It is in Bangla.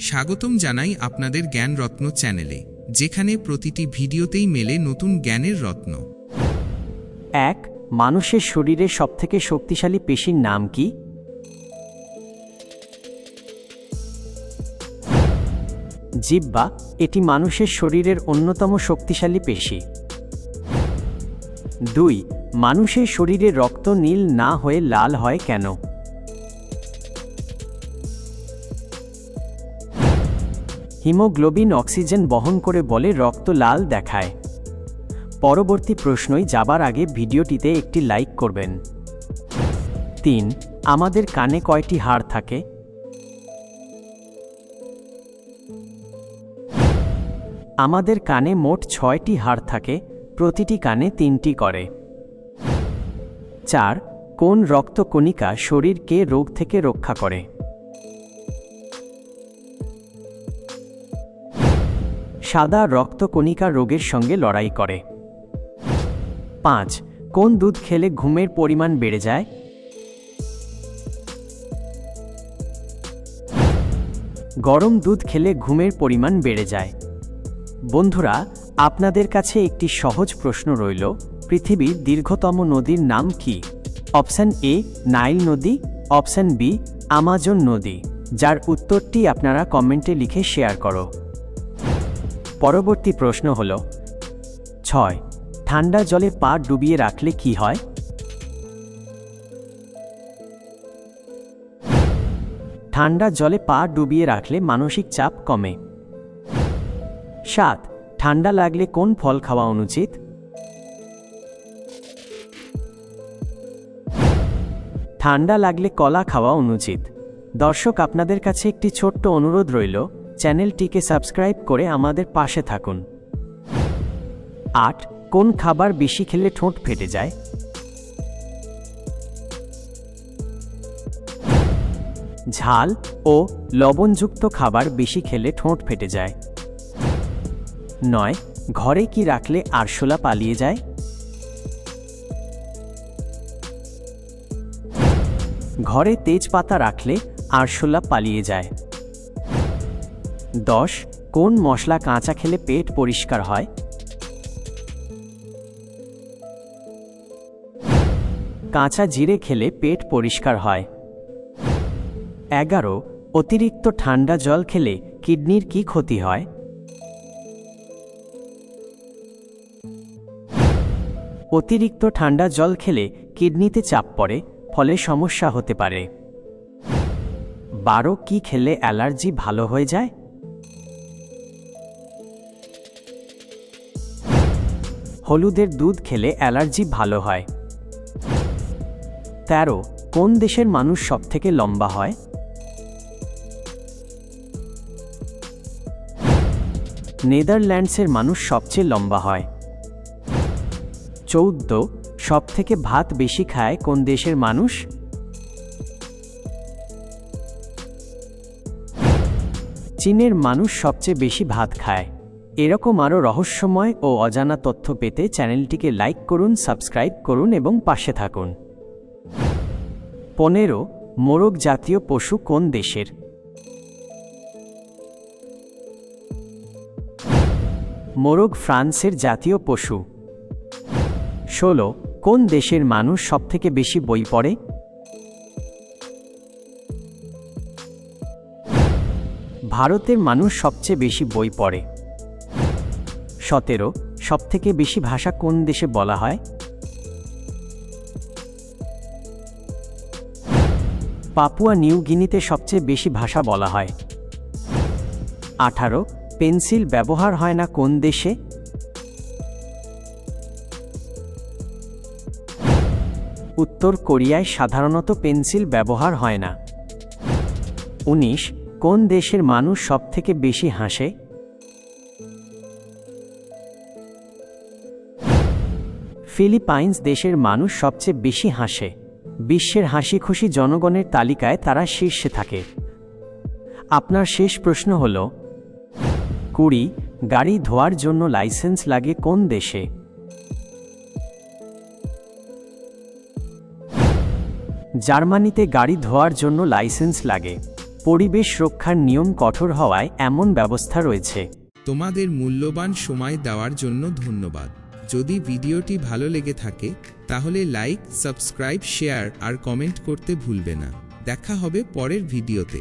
স্বাগতম জানাই আপনাদের জ্ঞানরত্ন চ্যানেলে, যেখানে প্রতিটি ভিডিওতেই মেলে নতুন জ্ঞানের রত্ন। 1. মানুষের শরীরের সবথেকে শক্তিশালী পেশির নাম কি? জিহ্বা। এটি মানুষের শরীরের অন্যতম শক্তিশালী পেশি। 2. মানুষের শরীরে রক্ত নীল না হয়ে লাল হয় কেন? হিমোগ্লোবিন অক্সিজেন বহন করে বলে রক্ত লাল দেখায়। পরবর্তী প্রশ্নই যাবার আগে ভিডিওটিতে একটি লাইক করবেন। 3. আমাদের কানে কয়টি হাড় থাকে? আমাদের কানে মোট 6টি হাড় থাকে, প্রতিটি কানে 3টি করে। 4. কোন রক্তকণিকা শরীরকে রোগ থেকে রক্ষা করে? সাদা রক্তকণিকা রোগের সঙ্গে লড়াই করে। 5. কোন দুধ খেলে ঘুমের পরিমাণ বেড়ে যায়? গরম দুধ খেলে ঘুমের পরিমাণ বেড়ে যায়। বন্ধুরা, আপনাদের কাছে একটি সহজ প্রশ্ন রইল, পৃথিবীর দীর্ঘতম নদীর নাম কি? অপশন এ নাইল নদী, অপশন বি আমাজন নদী। যার উত্তরটি আপনারা কমেন্টে লিখে শেয়ার করো। পরবর্তী প্রশ্ন হল 6. ঠান্ডা জলে পা ডুবিয়ে রাখলে কি হয়? ঠান্ডা জলে পা ডুবিয়ে রাখলে মানসিক চাপ কমে। 7. ঠান্ডা লাগলে কোন ফল খাওয়া অনুচিত? ঠান্ডা লাগলে কলা খাওয়া অনুচিত। দর্শক, আপনাদের কাছে একটি ছোট্ট অনুরোধ রইল, চ্যানেলটিকে সাবস্ক্রাইব করে আমাদের পাশে থাকুন। 8. কোন খাবার বেশি খেলে ঠোঁট ফেটে যায়? ঝাল ও লবণযুক্ত খাবার বেশি খেলে ঠোঁট ফেটে যায়। 9. ঘরে কি রাখলে আরশোলা পালিয়ে যায়? ঘরে তেজপাতা রাখলে আরশোলা পালিয়ে যায়। 10. কোন মশলা কাঁচা খেলে পেট পরিষ্কার হয়? কাঁচা জিরে খেলে পেট পরিষ্কার হয়। 11. অতিরিক্ত ঠান্ডা জল খেলে কিডনির কি ক্ষতি হয়? অতিরিক্ত ঠান্ডা জল খেলে কিডনিতে চাপ পড়ে, ফলে সমস্যা হতে পারে। 12. কি খেলে অ্যালার্জি ভালো হয়ে যায়? হলুদের দুধ খেলে অ্যালার্জি ভালো হয়। 13. কোন দেশের মানুষ সবথেকে লম্বা হয়? নেদারল্যান্ডসের মানুষ সবচেয়ে লম্বা হয়। 14. সবথেকে ভাত বেশি খায় কোন দেশের মানুষ? চীনের মানুষ সবচেয়ে বেশি ভাত খায়। এরকম আরও রহস্যময় ও অজানা তথ্য পেতে চ্যানেলটিকে লাইক করুন, সাবস্ক্রাইব করুন এবং পাশে থাকুন। 15. মোরগ জাতীয় পশু কোন দেশের? মোরগ ফ্রান্সের জাতীয় পশু। 16. কোন দেশের মানুষ সবথেকে বেশি বই পড়ে? ভারতের মানুষ সবচেয়ে বেশি বই পড়ে। 17. সবথেকে বেশি ভাষা কোন দেশে বলা হয়? পাপুয়া নিউ গিনিতে সবচেয়ে বেশি ভাষা বলা হয়। 18. পেন্সিল ব্যবহার হয় না কোন দেশে? উত্তর কোরিয়ায় সাধারণত পেন্সিল ব্যবহার হয় না। 19. কোন দেশের মানুষ সবথেকে বেশি হাসে? ফিলিপাইন্স দেশের মানুষ সবচেয়ে বেশি হাসে। বিশ্বের হাসি খুশি জনগণের তালিকায় তারা শীর্ষে থাকে। আপনার শেষ প্রশ্ন হল 20. গাড়ি ধোয়ার জন্য লাইসেন্স লাগে কোন দেশে? জার্মানিতে গাড়ি ধোয়ার জন্য লাইসেন্স লাগে। পরিবেশ রক্ষার নিয়ম কঠোর হওয়ায় এমন ব্যবস্থা রয়েছে। তোমাদের মূল্যবান সময় দেওয়ার জন্য ধন্যবাদ। যদি ভিডিওটি ভালো লেগে থাকে তাহলে লাইক, সাবস্ক্রাইব, শেয়ার আর কমেন্ট করতে ভুলবে না। দেখা হবে পরের ভিডিওতে।